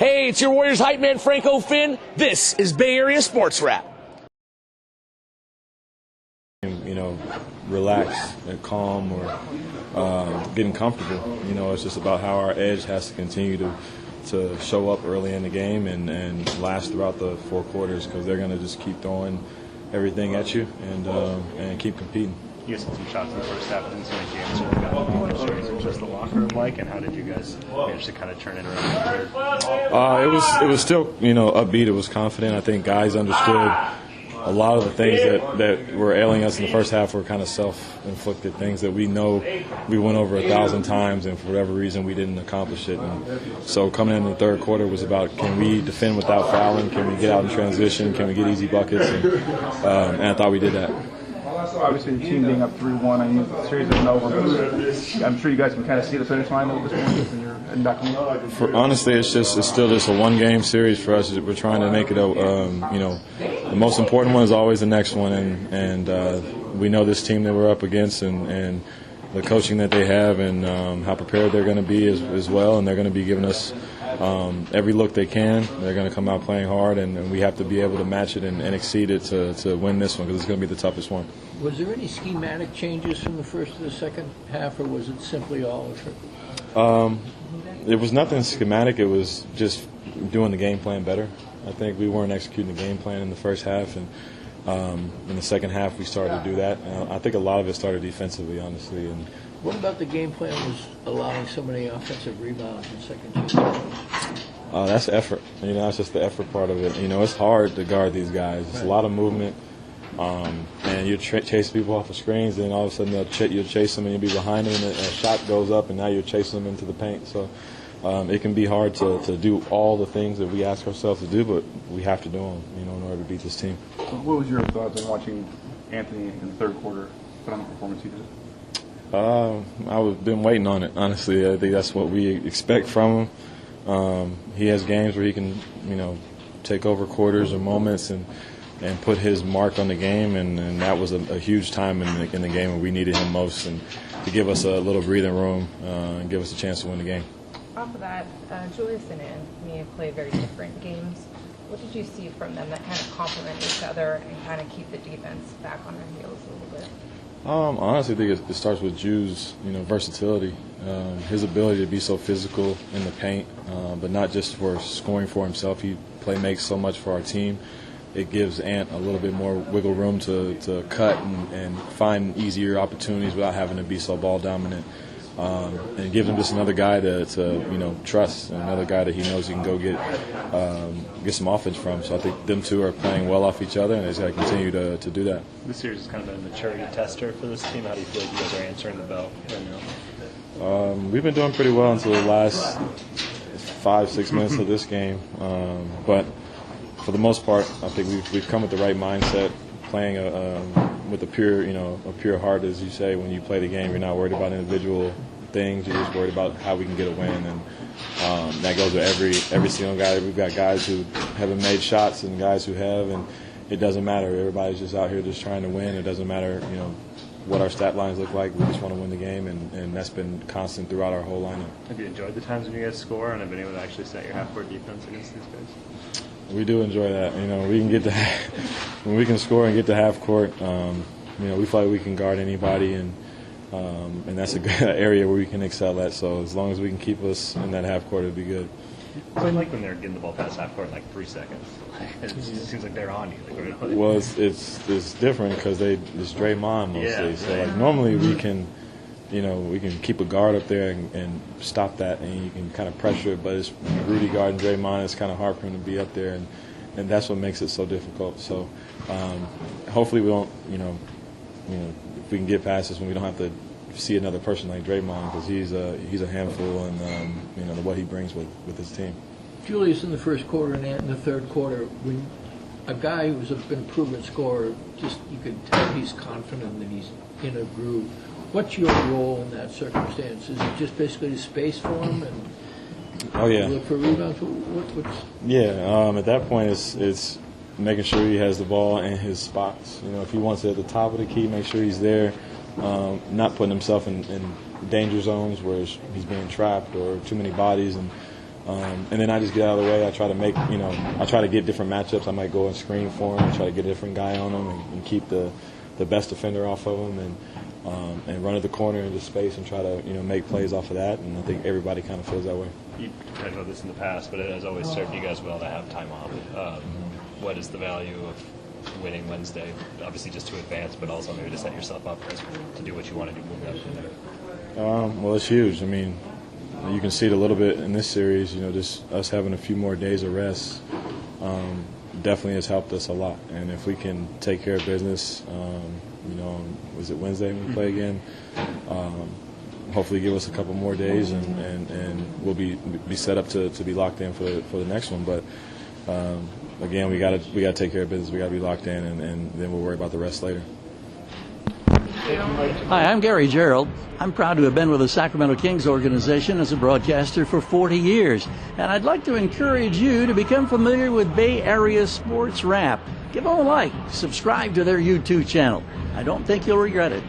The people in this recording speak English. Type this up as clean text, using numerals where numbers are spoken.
Hey, it's your Warriors hype man, Franco Finn. This is Bay Area Sports Wrap. Relaxed and calm or getting comfortable. It's just about how our edge has to continue to show up early in the game and last throughout the four quarters, because they're going to just keep throwing everything at you and keep competing. You guys had some shots in the first half, didn't see any games or got just the locker room like, and how did you guys manage to kind of turn it around? It was still upbeat. It was confident. I think guys understood a lot of the things that were ailing us in the first half were kind of self-inflicted things that we know we went over 1,000 times, and for whatever reason we didn't accomplish it. And so coming in the third quarter was about, can we defend without fouling? Can we get out in transition? Can we get easy buckets? And I thought we did that. Obviously, the team being up 3-1, I mean, the series isn't over, but I'm sure you guys can kind of see the finish line at this point, and you're heading back home. Honestly, it's still just a one-game series for us. We're trying to make it the most important one is always the next one, and we know this team that we're up against, and the coaching that they have, and how prepared they're going to be as well, and they're going to be giving us every look they can. They're going to come out playing hard, and we have to be able to match it and exceed it to win this one, because it's going to be the toughest one. Was there any schematic changes from the first to the second half, or was it simply all It was nothing schematic. It was just doing the game plan better. I think we weren't executing the game plan in the first half, and in the second half we started to do that. I think a lot of it started defensively, honestly. And what about the game plan was allowing so many offensive rebounds in second chances? That's effort. That's just the effort part of it. It's hard to guard these guys. It's a lot of movement, and you chase people off of screens, and all of a sudden you'll chase them and you'll be behind them, and a shot goes up, and now you're chasing them into the paint. So it can be hard to do all the things that we ask ourselves to do, but we have to do them, in order to beat this team. What was your thoughts on watching Anthony in the third quarter put on the performance he did? I've been waiting on it, honestly. I think that's what we expect from him. He has games where he can, take over quarters or moments and put his mark on the game, and that was a huge time in the game when we needed him most, and to give us a little breathing room and give us a chance to win the game. Off of that, Julius and Anthony have played very different games. What did you see from them that kind of complement each other and kind of keep the defense back on their heels a little bit? Honestly, I think it starts with Ju's, versatility, his ability to be so physical in the paint, but not just for scoring for himself. He makes so much for our team. It gives Ant a little bit more wiggle room to cut and find easier opportunities without having to be so ball dominant. And it gives him just another guy to trust, and another guy that he knows he can go get some offense from. So I think them two are playing well off each other, and they just got to continue to do that. This series has kind of been a maturity tester for this team. How do you feel like you guys are answering the bell right now? We've been doing pretty well until the last 5-6 minutes of this game, but for the most part, I think we've come with the right mindset, playing with a pure heart, as you say. When you play the game, you're not worried about individual things. You're just worried about how we can get a win, and that goes with every single guy. We've got guys who haven't made shots and guys who have, and it doesn't matter. Everybody's just out here just trying to win. It doesn't matter, what our stat lines look like. We just want to win the game, and that's been constant throughout our whole lineup. Have you enjoyed the times when you guys score and have been able to actually set your half-court defense against these guys? We do enjoy that. We can get when we can score and get to half court. We feel like we can guard anybody, and that's a good area where we can excel at. So as long as we can keep us in that half court, it'd be good. What's it like when they're getting the ball past half court in like 3 seconds? It just seems like they're on you. Well, it's different because it's Draymond mostly. Yeah, so normally we can. We can keep a guard up there and stop that, and you can kind of pressure it. But it's Rudy guarding Draymond. It's kind of hard for him to be up there, and that's what makes it so difficult. So hopefully we don't, if we can get past this when we don't have to see another person like Draymond, because he's a handful, and what he brings with his team. Julius in the first quarter and Ant in the third quarter, when a guy who's been a proven scorer, just you can tell he's confident that he's in a groove. What's your role in that circumstance? Is it just basically to space for him and look for rebounds? At that point, it's making sure he has the ball in his spots. If he wants it at the top of the key, make sure he's there, not putting himself in danger zones where he's being trapped or too many bodies, and And then I just get out of the way. I try to I try to get different matchups. I might go and screen for him, try to get a different guy on him, and keep the best defender off of him, and run at the corner into space and try to make plays off of that. And I think everybody kind of feels that way. You've talked about this in the past, but it has always served you guys well to have time off. What is the value of winning Wednesday? Obviously, just to advance, but also maybe to set yourself up to do what you want to do moving up from there. Well, it's huge. I mean, you can see it a little bit in this series. Just us having a few more days of rest definitely has helped us a lot. And if we can take care of business, was it Wednesday when we play again? Hopefully, give us a couple more days, and we'll be set up to be locked in for the next one. But again, we got to take care of business. We got to be locked in, and then we'll worry about the rest later. Hi, I'm Gary Gerald. I'm proud to have been with the Sacramento Kings organization as a broadcaster for 40 years. And I'd like to encourage you to become familiar with Bay Area Sports Rap. Give them a like, subscribe to their YouTube channel. I don't think you'll regret it.